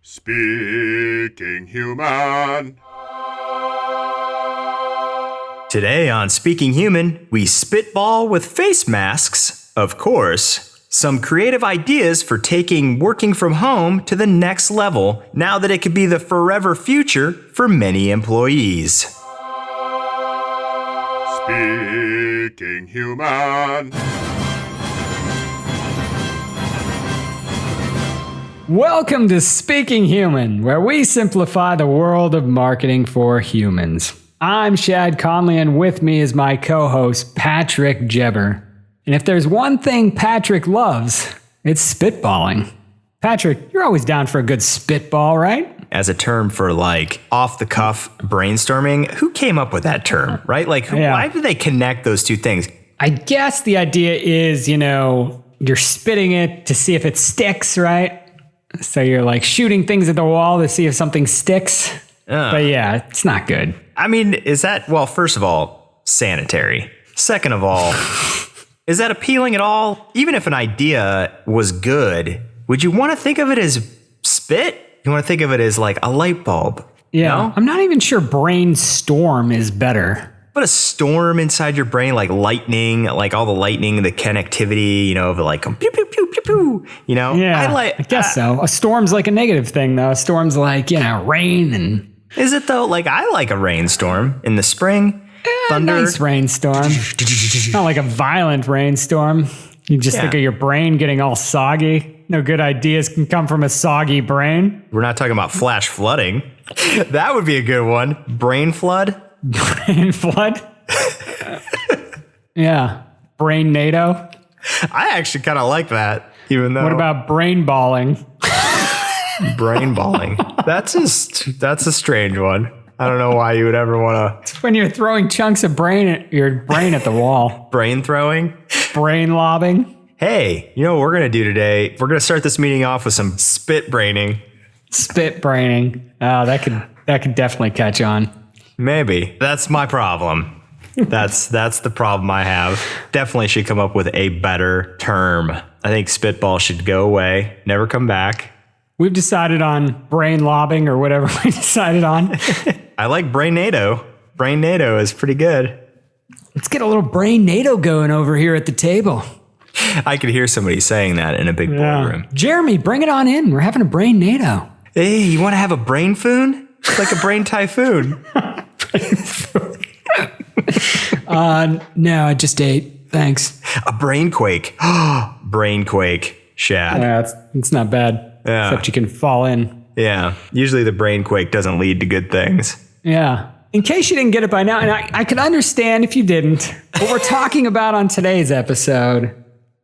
Speaking Human. Today on Speaking Human, we spitball with face masks, of course, some creative ideas for taking working from home to the next level now that it could be the forever future for many employees. Speaking Human. Welcome to Speaking Human, where we simplify the world of marketing for humans. I'm Shad Conley, and with me is my co-host, Patrick Jebber. And if there's one thing Patrick loves, it's spitballing. Patrick, you're always down for a good spitball, right? As a term for off-the-cuff brainstorming, who came up with that term, right? Why do they connect those two things? I guess the idea is, you're spitting it to see if it sticks, right? So you're shooting things at the wall to see if something sticks. But yeah, it's not good. I mean, is that, first of all, sanitary? Second of all, is that appealing at all? Even if an idea was good, would you want to think of it as spit? You want to think of it as a light bulb? Yeah, no? I'm not even sure brainstorm is better. But a storm inside your brain, like lightning, all the lightning, the connectivity, of pew, pew, pew, pew, pew, Yeah, I guess so. A storm's a negative thing, though. A storm's rain and... Is it, though? I like a rainstorm in the spring. Thunder. Nice rainstorm. Not like a violent rainstorm. You just think of your brain getting all soggy. No good ideas can come from a soggy brain. We're not talking about flash flooding. That would be a good one. Brain flood. Brain flood? Yeah. Brain NATO? I actually kind of like that, even though... What about brain balling? Brain balling. That's a strange one. I don't know why you would ever want to... It's when you're throwing chunks of your brain at the wall. Brain throwing? Brain lobbing? Hey, you know what we're going to do today? We're going to start this meeting off with some spit braining. Spit braining. Oh, that could definitely catch on. Maybe. That's my problem. That's the problem I have. Definitely should come up with a better term. I think spitball should go away, never come back. We've decided on brain lobbing or whatever we decided on. I like brain NATO. Brain NATO is pretty good. Let's get a little brain NATO going over here at the table. I could hear somebody saying that in a big boardroom. Jeremy, bring it on in. We're having a brain NATO. Hey, you want to have a brain foon? It's like a brain typhoon. No, I just ate. Thanks. A brain quake. Brain quake. Shad. Yeah, it's not bad. Yeah. Except you can fall in. Yeah. Usually the brain quake doesn't lead to good things. Yeah. In case you didn't get it by now, and I could understand if you didn't, what we're talking about on today's episode,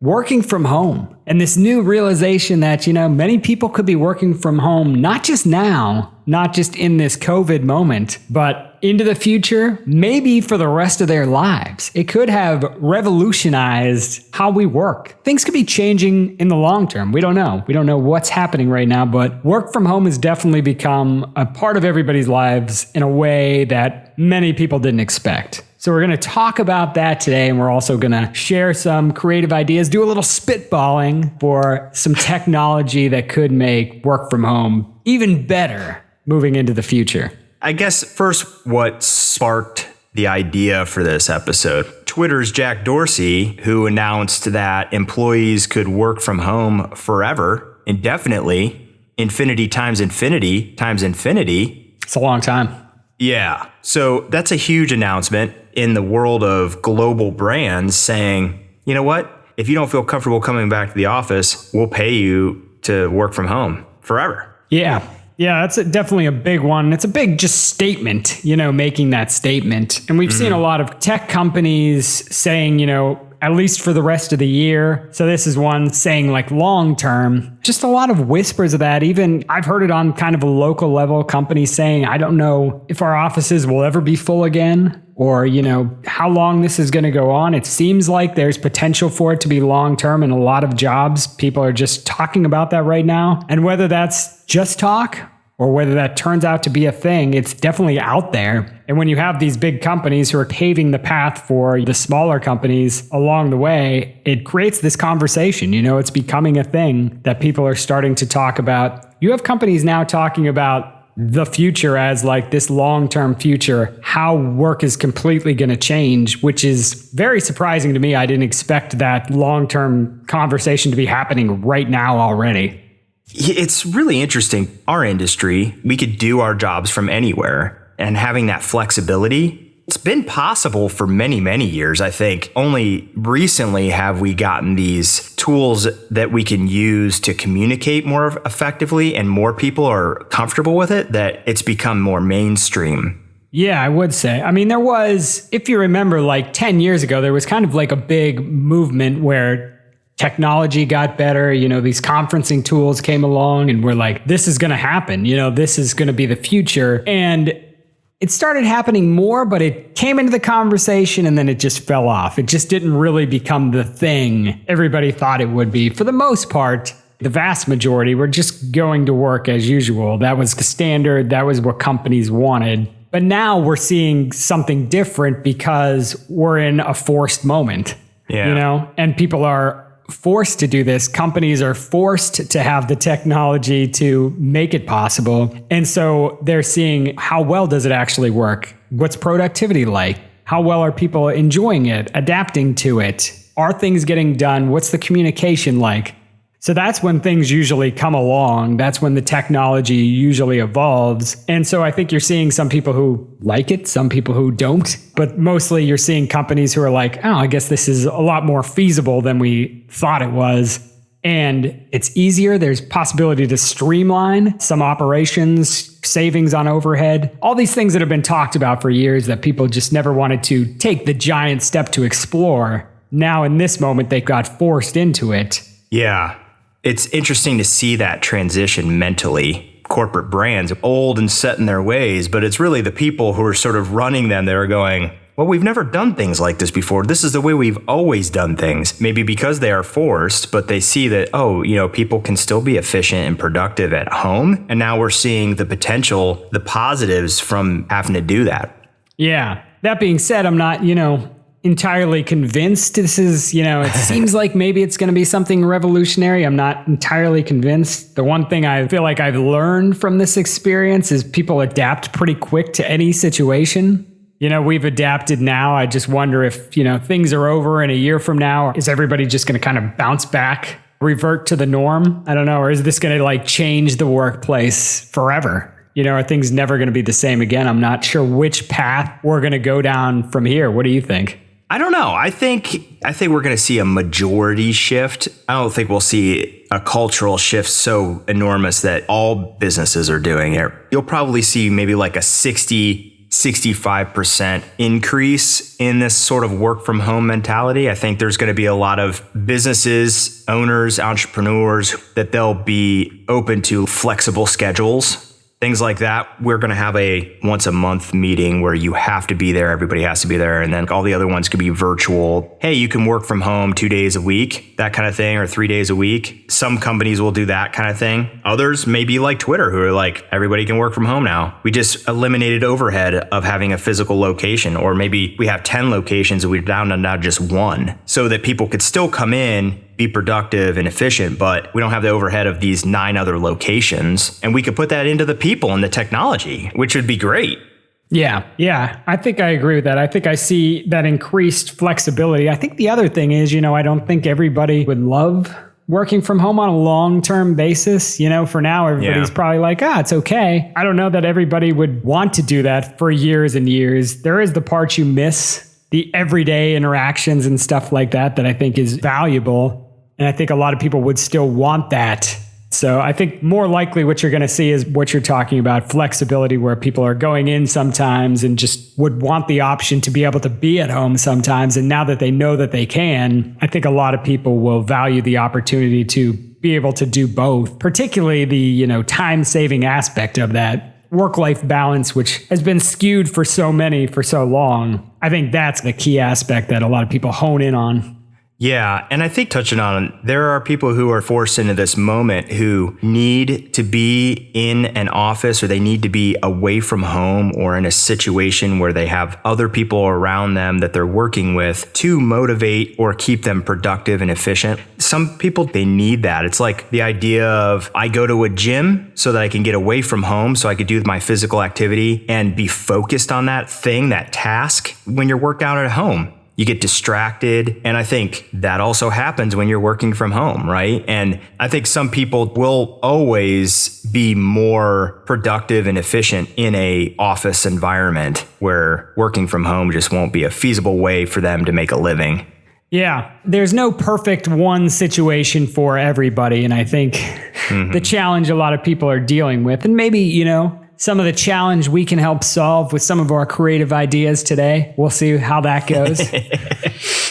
working from home. And this new realization that, many people could be working from home, not just now, not just in this COVID moment, but into the future, maybe for the rest of their lives. It could have revolutionized how we work. Things could be changing in the long term. We don't know. We don't know what's happening right now, but work from home has definitely become a part of everybody's lives in a way that many people didn't expect. So we're going to talk about that today, and we're also going to share some creative ideas, do a little spitballing for some technology that could make work from home even better moving into the future. I guess first, what sparked the idea for this episode? Twitter's Jack Dorsey, who announced that employees could work from home forever, indefinitely, infinity times infinity times infinity. It's a long time. Yeah. So that's a huge announcement in the world of global brands saying, you know what? If you don't feel comfortable coming back to the office, we'll pay you to work from home forever. Yeah. Yeah, that's definitely a big one. It's a big just statement, making that statement. And we've seen a lot of tech companies saying, at least for the rest of the year. So this is one saying long term, just a lot of whispers of that. Even I've heard it on kind of a local level, companies saying, I don't know if our offices will ever be full again or, how long this is going to go on. It seems like there's potential for it to be long term in a lot of jobs. People are just talking about that right now. And whether that's just talk or whether that turns out to be a thing, it's definitely out there. And when you have these big companies who are paving the path for the smaller companies along the way, it creates this conversation. It's becoming a thing that people are starting to talk about you have companies now talking about the future as like this long-term future, how work is completely going to change, which is very surprising to me. I didn't expect that long-term conversation to be happening right now already. It's really interesting. Our industry, we could do our jobs from anywhere, and having that flexibility, it's been possible for many, many years. I think only recently have we gotten these tools that we can use to communicate more effectively, and more people are comfortable with it, that it's become more mainstream. Yeah, I would say. I mean, there was, if you remember, like 10 years ago, there was kind of like a big movement where technology got better. These conferencing tools came along and we're like, this is going to happen. This is going to be the future. And it started happening more, but it came into the conversation and then it just fell off. It just didn't really become the thing everybody thought it would be. For the most part, the vast majority were just going to work as usual. That was the standard. That was what companies wanted. But now we're seeing something different because we're in a forced moment, and people are forced to do this. Companies are forced to have the technology to make it possible. And so they're seeing, how well does it actually work? What's productivity like? How well are people enjoying it, adapting to it? Are things getting done? What's the communication like? So that's when things usually come along. That's when the technology usually evolves. And so I think you're seeing some people who like it, some people who don't, but mostly you're seeing companies who are like, oh, I guess this is a lot more feasible than we thought it was. And it's easier. There's possibility to streamline some operations, savings on overhead, all these things that have been talked about for years that people just never wanted to take the giant step to explore. Now in this moment, they got forced into it. Yeah. It's interesting to see that transition mentally. Corporate brands, old and set in their ways, but it's really the people who are sort of running them that are going, well, we've never done things like this before. This is the way we've always done things. Maybe because they are forced, but they see that, people can still be efficient and productive at home. And now we're seeing the potential, the positives from having to do that. Yeah. That being said, I'm not, entirely convinced this is, it seems like maybe it's going to be something revolutionary. I'm not entirely convinced. The one thing I feel like I've learned from this experience is people adapt pretty quick to any situation. We've adapted now. I just wonder if, things are over in a year from now, is everybody just going to kind of bounce back, revert to the norm? I don't know. Or is this going to change the workplace forever? Are things never going to be the same again? I'm not sure which path we're going to go down from here. What do you think? I don't know. I think we're going to see a majority shift. I don't think we'll see a cultural shift so enormous that all businesses are doing it. You'll probably see maybe like a 65% increase in this sort of work from home mentality. I think there's going to be a lot of businesses, owners, entrepreneurs that they'll be open to flexible schedules. Things like that. We're going to have a once a month meeting where you have to be there. Everybody has to be there. And then all the other ones could be virtual. Hey, you can work from home 2 days a week, that kind of thing, or 3 days a week. Some companies will do that kind of thing. Others may be like Twitter, who are like, everybody can work from home now. We just eliminated overhead of having a physical location, or maybe we have 10 locations and we're down to now just one, so that people could still come in, be productive and efficient, but we don't have the overhead of these 9 other locations. And we could put that into the people and the technology, which would be great. Yeah. I think I agree with that. I think I see that increased flexibility. I think the other thing is, I don't think everybody would love working from home on a long-term basis. For now, everybody's probably like, it's okay. I don't know that everybody would want to do that for years and years. There is the part you miss, the everyday interactions and stuff like that I think is valuable. And I think a lot of people would still want that. So I think more likely what you're going to see is what you're talking about, flexibility, where people are going in sometimes and just would want the option to be able to be at home sometimes. And now that they know that they can, I think a lot of people will value the opportunity to be able to do both, particularly the, time-saving aspect of that. Work-life balance, which has been skewed for so many for so long. I think that's the key aspect that a lot of people hone in on. Yeah, and I think touching on, there are people who are forced into this moment who need to be in an office, or they need to be away from home, or in a situation where they have other people around them that they're working with to motivate or keep them productive and efficient. Some people, they need that. It's like the idea of, I go to a gym so that I can get away from home so I could do my physical activity and be focused on that thing, that task. When you're worked out at home, you get distracted. And I think that also happens when you're working from home, right? And I think some people will always be more productive and efficient in a office environment where working from home just won't be a feasible way for them to make a living. Yeah, there's no perfect one situation for everybody. And I think the challenge a lot of people are dealing with, and maybe, some of the challenge we can help solve with some of our creative ideas today. We'll see how that goes.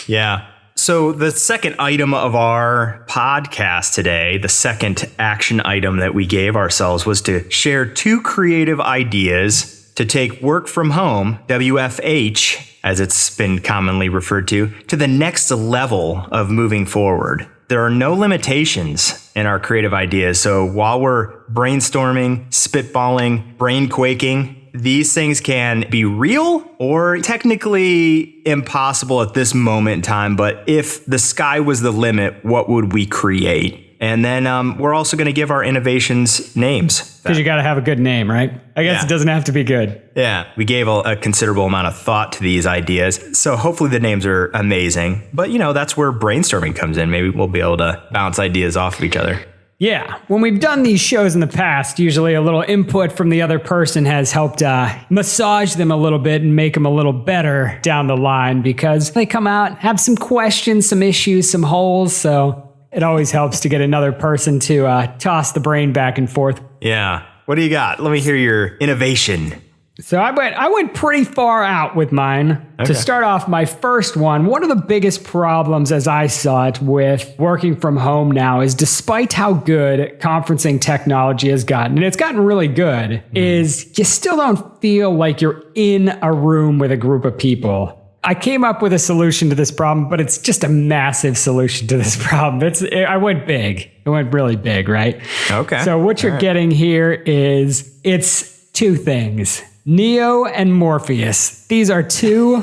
Yeah. So the second item of our podcast today, the second action item that we gave ourselves, was to share 2 creative ideas to take work from home, WFH, as it's been commonly referred to the next level of moving forward. There are no limitations in our creative ideas. So while we're brainstorming, spitballing, brain quaking, these things can be real or technically impossible at this moment in time. But if the sky was the limit, what would we create? And then we're also going to give our innovations names. Because you got to have a good name, right? I guess It doesn't have to be good. Yeah, we gave a considerable amount of thought to these ideas. So hopefully the names are amazing. But, that's where brainstorming comes in. Maybe we'll be able to bounce ideas off of each other. Yeah. When we've done these shows in the past, usually a little input from the other person has helped massage them a little bit and make them a little better down the line, because they come out, have some questions, some issues, some holes. So it always helps to get another person to toss the brain back and forth. Yeah. What do you got? Let me hear your innovation. So I went pretty far out with mine. Okay. To start off, my first one of the biggest problems as I saw it with working from home now is, despite how good conferencing technology has gotten, and it's gotten really good, is you still don't feel like you're in a room with a group of people. I came up with a solution to this problem, but it's just a massive solution to this problem. I went big. It went really big, right? Okay. So what you're getting here is, it's 2 things. Neo and Morpheus. These are 2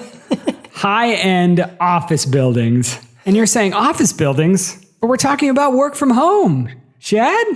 high-end office buildings. And you're saying office buildings? But we're talking about work from home. Chad?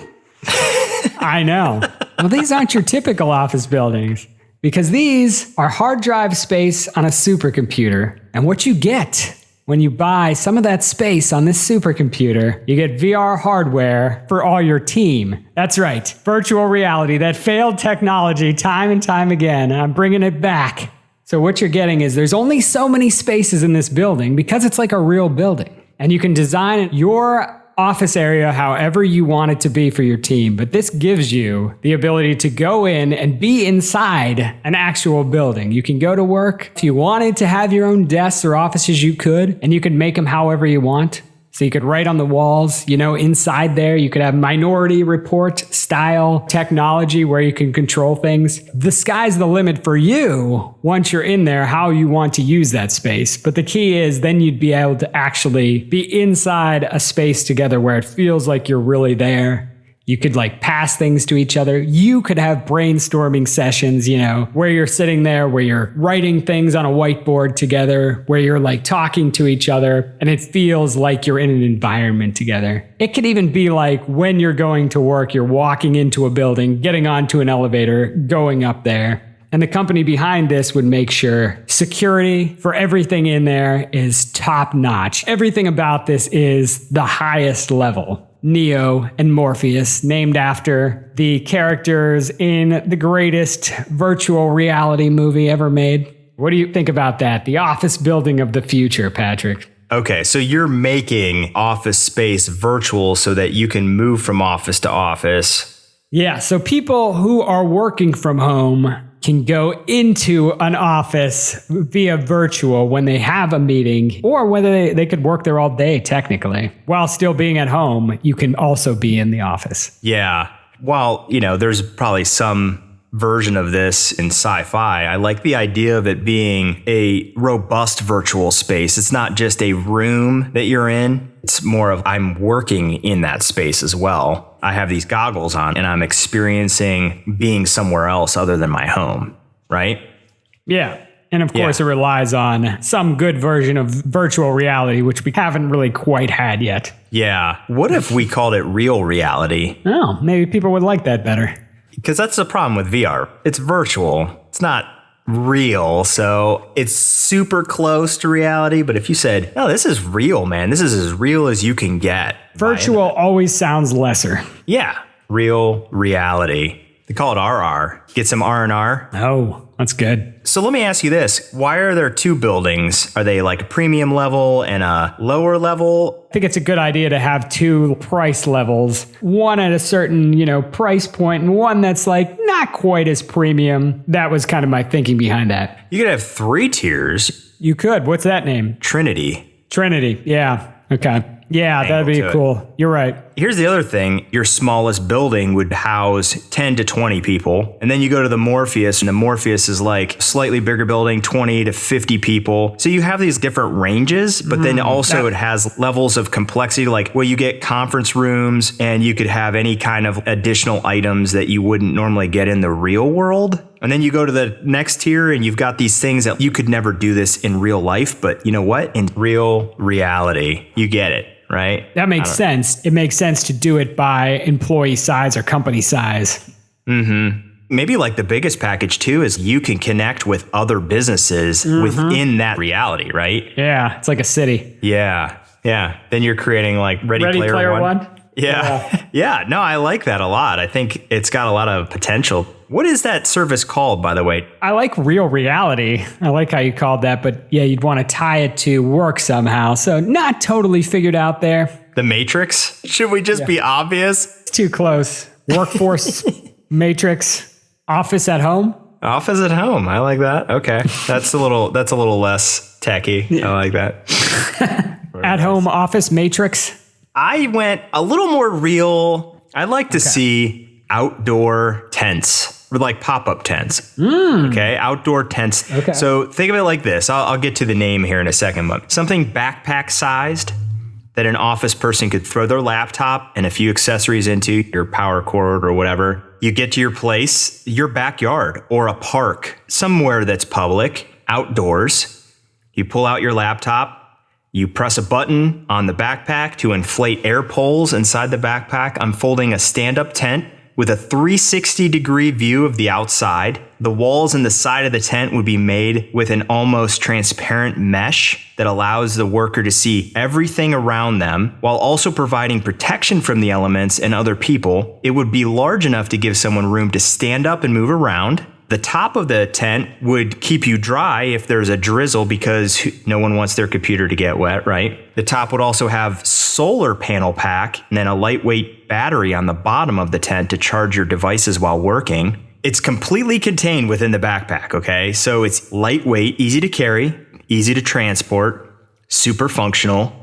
I know. Well, these aren't your typical office buildings, because these are hard drive space on a supercomputer. And what you get when you buy some of that space on this supercomputer, you get VR hardware for all your team. That's right, virtual reality, that failed technology time and time again, and I'm bringing it back. So what you're getting is, there's only so many spaces in this building because it's like a real building. And you can design your office area however you want it to be for your team. But this gives you the ability to go in and be inside an actual building. You can go to work. If you wanted to have your own desks or offices, you could, and you could make them however you want. So you could write on the walls, inside there, you could have Minority Report style technology where you can control things. The sky's the limit for you once you're in there, how you want to use that space. But the key is, then you'd be able to actually be inside a space together where it feels like you're really there. You could pass things to each other. You could have brainstorming sessions, where you're sitting there, where you're writing things on a whiteboard together, where you're talking to each other, and it feels like you're in an environment together. It could even be like, when you're going to work, you're walking into a building, getting onto an elevator, going up there. And the company behind this would make sure security for everything in there is top notch. Everything about this is the highest level. Neo and Morpheus, named after the characters in the greatest virtual reality movie ever made. What do you think about that? The office building of the future, Patrick. Okay, so you're making office space virtual so that you can move from office to office. Yeah, so people who are working from home can go into an office via virtual when they have a meeting, or whether they could work there all day, technically. While still being at home, you can also be in the office. Yeah. Well, there's probably some version of this in sci-fi. I like the idea of it being a robust virtual space. It's not just a room that you're in. It's more of I'm working in that space as well. I have these goggles on and I'm experiencing being somewhere else other than my home, right? Yeah. And of course, it relies on some good version of virtual reality, which we haven't really quite had yet. Yeah. What if we called it real reality? Oh, maybe people would like that better. Because that's the problem with VR. It's virtual. It's not real. So it's super close to reality. But if you said, oh, this is real, man, this is as real as you can get. Virtual always sounds lesser. Yeah. Real reality. They call it RR. Get some R&R. Oh, that's good. So let me ask you this. Why are there two buildings? Are they like a premium level and a lower level? I think it's a good idea to have two price levels. One at a certain, price point and one that's like not quite as premium. That was kind of my thinking behind that. You could have 3 tiers. You could. What's that name? Trinity. Yeah. Okay. Yeah, that'd be cool. You're right. Here's the other thing. Your smallest building would house 10 to 20 people. And then you go to the Morpheus, and the Morpheus is like a slightly bigger building, 20 to 50 people. So you have these different ranges, but then also it has levels of complexity. Like, well, you get conference rooms and you could have any kind of additional items that you wouldn't normally get in the real world. And then you go to the next tier and you've got these things that you could never do this in real life. But you know what? In real reality, you get it. Right? That makes sense. It makes sense to do it by employee size or company size. Mm-hmm. Maybe like the biggest package too is you can connect with other businesses within that reality, right? Yeah. It's like a city. Yeah. Then you're creating like Ready Player One. Yeah. No, I like that a lot. I think it's got a lot of potential. What is that service called, by the way? I like real reality. I like how you called that, but yeah, you'd want to tie it to work somehow. So not totally figured out there. The Matrix? Should we just be obvious? It's too close. Workforce, Matrix, office at home. Office at home. I like that. Okay. That's a little less techy. Yeah. I like that. At home office Matrix. I went a little more real. I'd like to see outdoor tents. Or like pop-up tents. Okay, outdoor tents. Okay. So think of it like this. I'll get to the name here in a second, but something backpack-sized that an office person could throw their laptop and a few accessories into, your power cord or whatever. You get to your place, your backyard or a park, somewhere that's public, outdoors. You pull out your laptop. You press a button on the backpack to inflate air poles inside the backpack, unfolding a stand-up tent with a 360-degree view of the outside. The walls and the side of the tent would be made with an almost transparent mesh that allows the worker to see everything around them while also providing protection from the elements and other people. It would be large enough to give someone room to stand up and move around. The top of the tent would keep you dry if there's a drizzle because no one wants their computer to get wet, right? The top would also have solar panel pack and then a lightweight battery on the bottom of the tent to charge your devices while working. It's completely contained within the backpack, okay? So it's lightweight, easy to carry, easy to transport, super functional.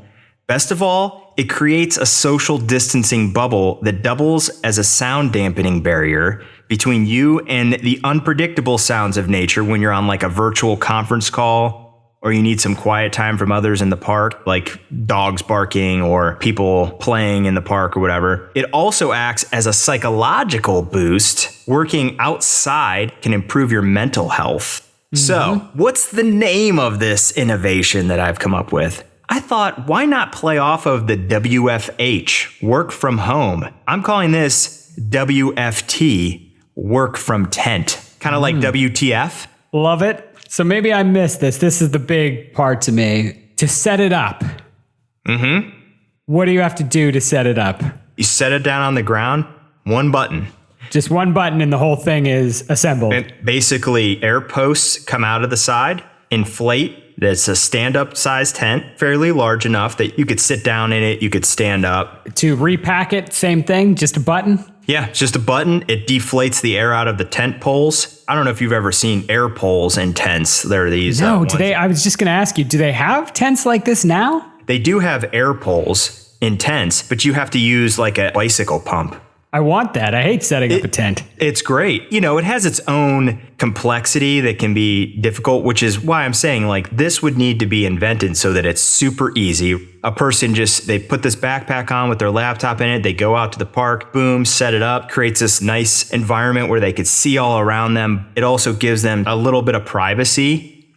Best of all, it creates a social distancing bubble that doubles as a sound dampening barrier between you and the unpredictable sounds of nature when you're on like a virtual conference call or you need some quiet time from others in the park, like dogs barking or people playing in the park or whatever. It also acts as a psychological boost. Working outside can improve your mental health. So, what's the name of this innovation that I've come up with? I thought, why not play off of the WFH, work from home? I'm calling this WFT, work from tent. Kind of like WTF. Love it. So maybe I missed this. This is the big part to me. To set it up. What do you have to do to set it up? You set it down on the ground, one button. Just one button and the whole thing is assembled. And basically, air posts come out of the side, inflate. That's a stand-up size tent, fairly large enough that you could sit down in it, you could stand up. To repack it, same thing, just a button? Yeah, it's just a button. It deflates the air out of the tent poles. I don't know if you've ever seen air poles in tents. They're these. No, today I was just going to ask you, do they have tents like this now? They do have air poles in tents, but you have to use like a bicycle pump. I want that. I hate setting up a tent. It's great. It has its own complexity that can be difficult, which is why I'm saying like this would need to be invented so that it's super easy. A person they put this backpack on with their laptop in it. They go out to the park, boom, set it up, creates this nice environment where they could see all around them. It also gives them a little bit of privacy.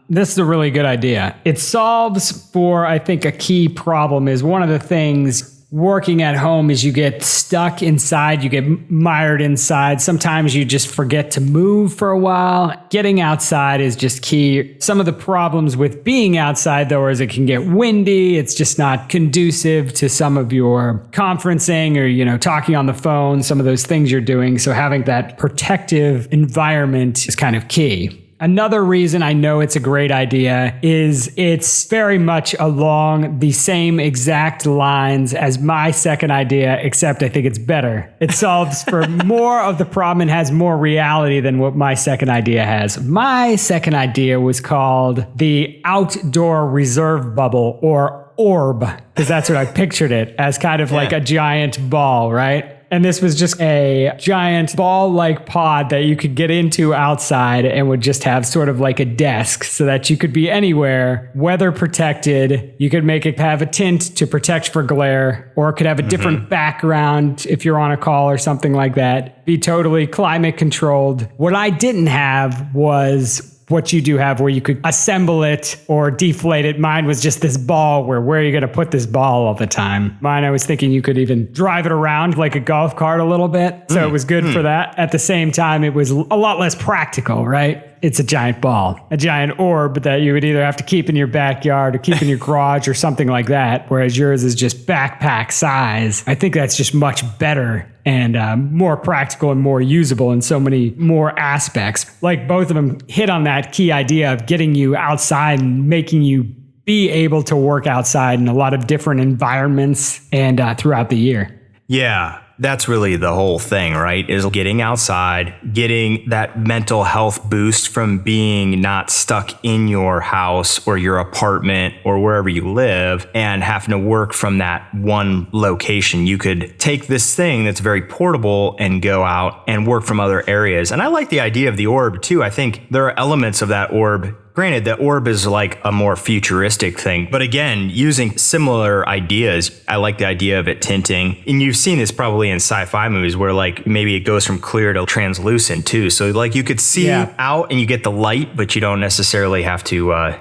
This is a really good idea. It solves for, I think, a key problem is one of the things working at home is you get stuck inside, you get mired inside. Sometimes you just forget to move for a while. Getting outside is just key. Some of the problems with being outside, though, is it can get windy. It's just not conducive to some of your conferencing or, talking on the phone, some of those things you're doing. So having that protective environment is kind of key. Another reason I know it's a great idea is it's very much along the same exact lines as my second idea, except I think it's better. It solves for more of the problem and has more reality than what my second idea has. My second idea was called the outdoor reserve bubble, or orb, because that's what I pictured it as, kind of like a giant ball, right? And this was just a giant ball-like pod that you could get into outside and would just have sort of like a desk so that you could be anywhere, weather protected. You could make it have a tint to protect for glare, or it could have a different background if you're on a call or something like that. Be totally climate controlled. What I didn't have was what you do have where you could assemble it or deflate it. Mine was just this ball where are you going to put this ball all the time? Mine, I was thinking you could even drive it around like a golf cart a little bit. So it was good for that. At the same time, it was a lot less practical, right? It's a giant ball, a giant orb that you would either have to keep in your backyard or keep in your garage or something like that. Whereas yours is just backpack size. I think that's just much better and more practical and more usable in so many more aspects. Like both of them hit on that key idea of getting you outside and making you be able to work outside in a lot of different environments and throughout the year. Yeah. That's really the whole thing, right? Is getting outside, getting that mental health boost from being not stuck in your house or your apartment or wherever you live and having to work from that one location. You could take this thing that's very portable and go out and work from other areas. And I like the idea of the orb too. I think there are elements of that orb. Granted, the orb is like a more futuristic thing, but again, using similar ideas, I like the idea of it tinting. And you've seen this probably in sci-fi movies where like maybe it goes from clear to translucent too. So like you could see out and you get the light, but you don't necessarily have to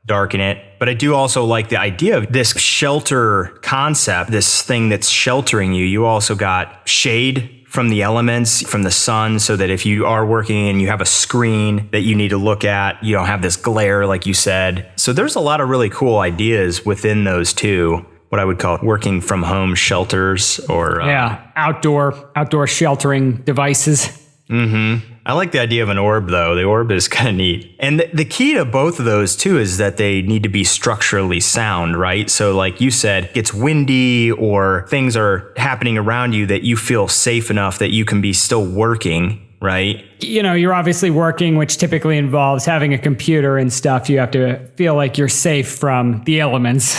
darken it. But I do also like the idea of this shelter concept, this thing that's sheltering you. You also got shade from the elements, from the sun, so that if you are working and you have a screen that you need to look at, you don't have this glare like you said. So there's a lot of really cool ideas within those two, what I would call working from home shelters or outdoor sheltering devices. I like the idea of an orb, though. The orb is kind of neat. And the key to both of those, too, is that they need to be structurally sound, right? So like you said, it's windy or things are happening around you that you feel safe enough that you can be still working, right? You're obviously working, which typically involves having a computer and stuff. You have to feel like you're safe from the elements.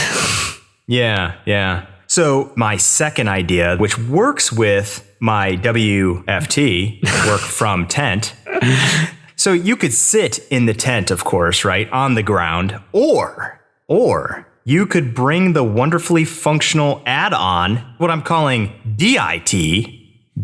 Yeah. So my second idea, which works with my WFT, work from tent. So you could sit in the tent, of course, right, on the ground, or you could bring the wonderfully functional add-on, what I'm calling DIT,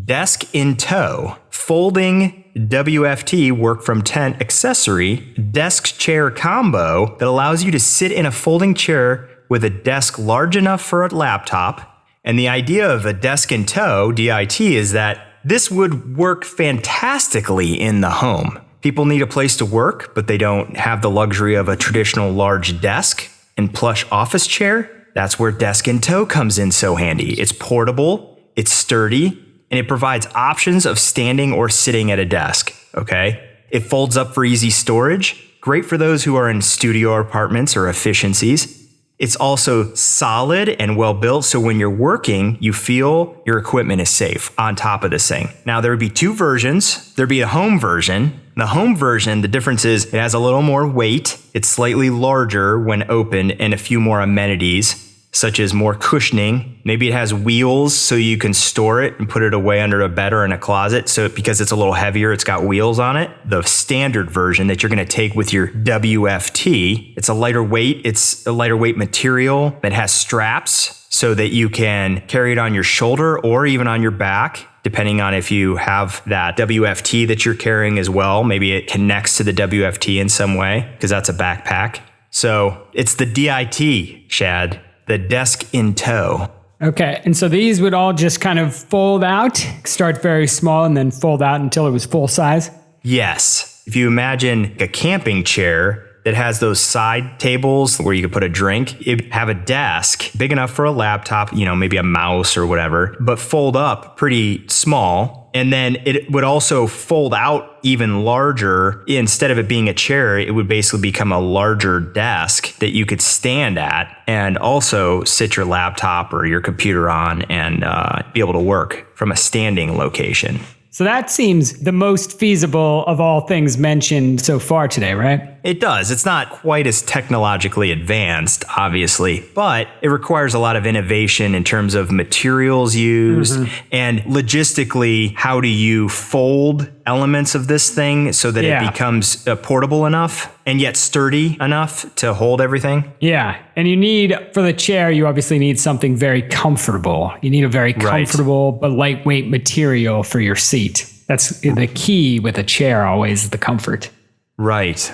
desk in tow, folding WFT work from tent accessory, desk chair combo that allows you to sit in a folding chair with a desk large enough for a laptop. And the idea of a desk in tow, DIT, is that this would work fantastically in the home. People need a place to work, but they don't have the luxury of a traditional large desk and plush office chair. That's where desk in tow comes in so handy. It's portable, it's sturdy, and it provides options of standing or sitting at a desk, okay? It folds up for easy storage, great for those who are in studio apartments or efficiencies. It's also solid and well built, so when you're working, you feel your equipment is safe on top of this thing. Now, there would be two versions. There'd be a home version. The home version, the difference is it has a little more weight. It's slightly larger when open and a few more amenities. such as more cushioning. Maybe it has wheels so you can store it and put it away under a bed or in a closet. So because it's a little heavier, it's got wheels on it. The standard version that you're going to take with your WFT, it's a lighter weight material. It has straps so that you can carry it on your shoulder or even on your back, depending on if you have that WFT that you're carrying as well. Maybe it connects to the WFT in some way because that's a backpack. So it's the DIT, Shad, the desk in tow. Okay. And so these would all just kind of fold out, start very small and then fold out until it was full size? Yes. If you imagine a camping chair that has those side tables where you could put a drink, it'd have a desk big enough for a laptop, maybe a mouse or whatever, but fold up pretty small. And then it would also fold out even larger. Instead of it being a chair, it would basically become a larger desk that you could stand at and also sit your laptop or your computer on and be able to work from a standing location. So that seems the most feasible of all things mentioned so far today, right? It does. It's not quite as technologically advanced, obviously, but it requires a lot of innovation in terms of materials used and logistically, how do you fold elements of this thing so that it becomes portable enough and yet sturdy enough to hold everything? Yeah. And you need, for the chair, you obviously need something very comfortable. You need a very comfortable but lightweight material for your seat. That's the key with a chair always, the comfort. Right.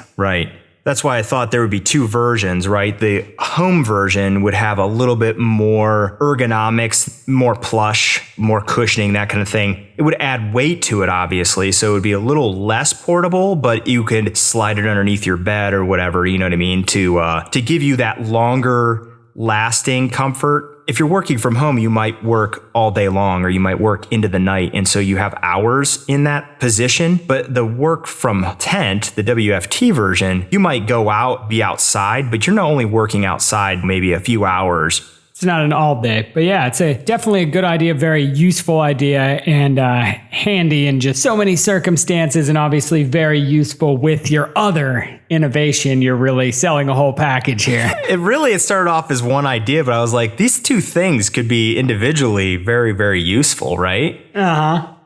That's why I thought there would be two versions, right? The home version would have a little bit more ergonomics, more plush, more cushioning, that kind of thing. It would add weight to it, obviously, so it would be a little less portable, but you could slide it underneath your bed or whatever, you know what I mean, to give you that longer lasting comfort. If you're working from home, you might work all day long or you might work into the night. And so you have hours in that position. But the work from tent, the WFT version, you might go out, be outside, but you're not only working outside maybe a few hours. It's not an all day, but yeah, it's definitely a good idea, very useful idea and handy in just so many circumstances and obviously very useful with your other innovation. You're really selling a whole package here. It started off as one idea, but I was like, these two things could be individually very, very useful, right?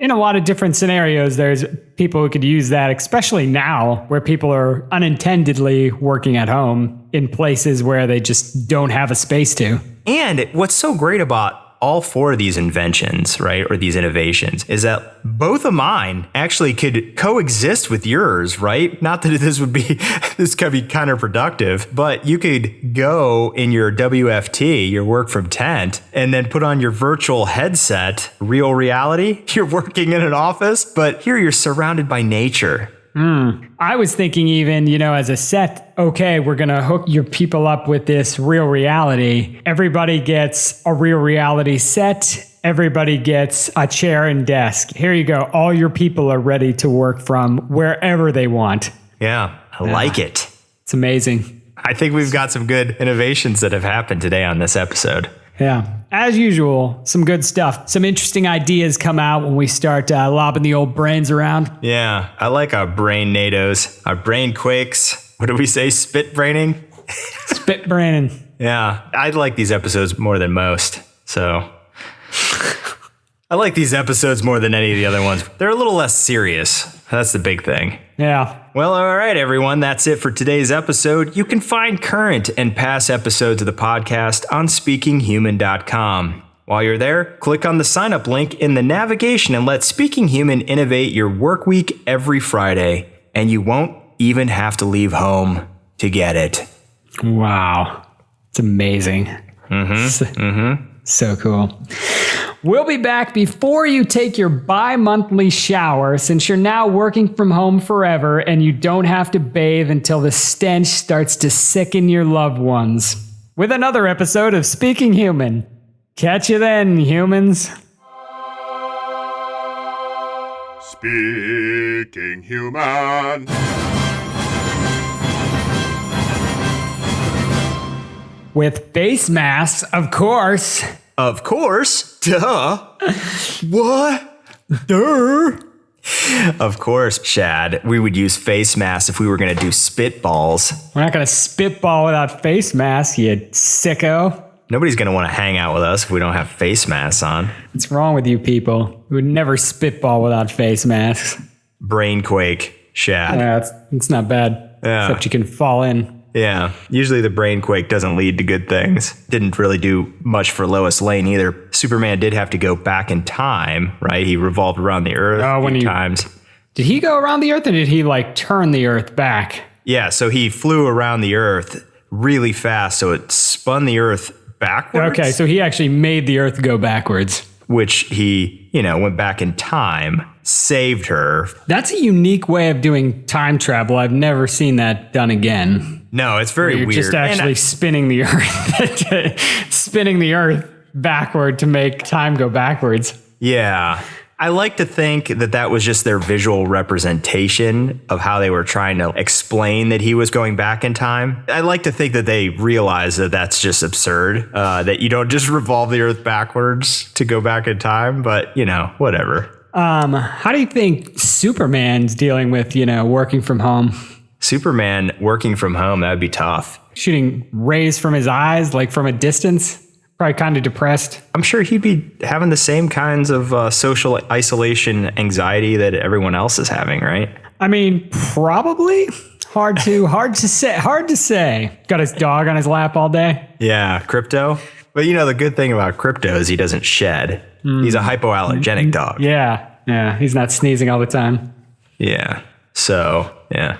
In a lot of different scenarios, there's people who could use that, especially now where people are unintendedly working at home in places where they just don't have a space to. And what's so great about all four of these inventions, right, or these innovations, is that both of mine actually could coexist with yours, right? Not that this could be counterproductive, but you could go in your WFT, your work from tent, and then put on your virtual headset, real reality. You're working in an office, but here you're surrounded by nature. I was thinking even, as a set, okay, we're going to hook your people up with this real reality. Everybody gets a real reality set. Everybody gets a chair and desk. Here you go. All your people are ready to work from wherever they want. Yeah, I like it. It's amazing. I think we've got some good innovations that have happened today on this episode. Yeah. As usual, some good stuff. Some interesting ideas come out when we start lobbing the old brains around. Yeah, I like our brain NATOs, our brain quakes. What do we say? Spit braining? Spit braining. Yeah, I like these episodes more than most. So I like these episodes more than any of the other ones. They're a little less serious. That's the big thing. Yeah. Well, all right, everyone. That's it for today's episode. You can find current and past episodes of the podcast on speakinghuman.com. While you're there, click on the sign up link in the navigation and let Speaking Human innovate your work week every Friday. And you won't even have to leave home to get it. Wow. It's amazing. So cool. We'll be back before you take your bi-monthly shower, since you're now working from home forever and you don't have to bathe until the stench starts to sicken your loved ones, with another episode of Speaking Human. Catch you then, humans. Speaking Human. With face masks, of course. Of course. Duh. What? Duh. Of course, Shad. We would use face masks if we were going to do spitballs. We're not going to spitball without face masks, you sicko. Nobody's going to want to hang out with us if we don't have face masks on. What's wrong with you people? We would never spitball without face masks. Brainquake, Shad. Yeah, it's not bad. Yeah. Except you can fall in. Yeah. Usually the brainquake doesn't lead to good things. Didn't really do much for Lois Lane either. Superman did have to go back in time, right? He revolved around the Earth a few times. Did he go around the Earth or did he turn the Earth back? Yeah, so he flew around the Earth really fast, so it spun the Earth backwards. Okay, so he actually made the Earth go backwards. Which he, went back in time, saved her. That's a unique way of doing time travel. I've never seen that done again. No, it's very You're weird. Just actually spinning the Earth backward to make time go backwards. Yeah. I like to think that was just their visual representation of how they were trying to explain that he was going back in time. I like to think that they realize that that's just absurd, that you don't just revolve the Earth backwards to go back in time, but, whatever. How do you think Superman's dealing with, working from home? Superman working from home, that would be tough. Shooting rays from his eyes, from a distance? Probably kind of depressed. I'm sure he'd be having the same kinds of social isolation anxiety that everyone else is having, right? I mean, probably. Hard to say. Got his dog on his lap all day. Yeah, Crypto. But the good thing about Crypto is he doesn't shed. He's a hypoallergenic dog. Yeah. He's not sneezing all the time. Yeah. So, yeah.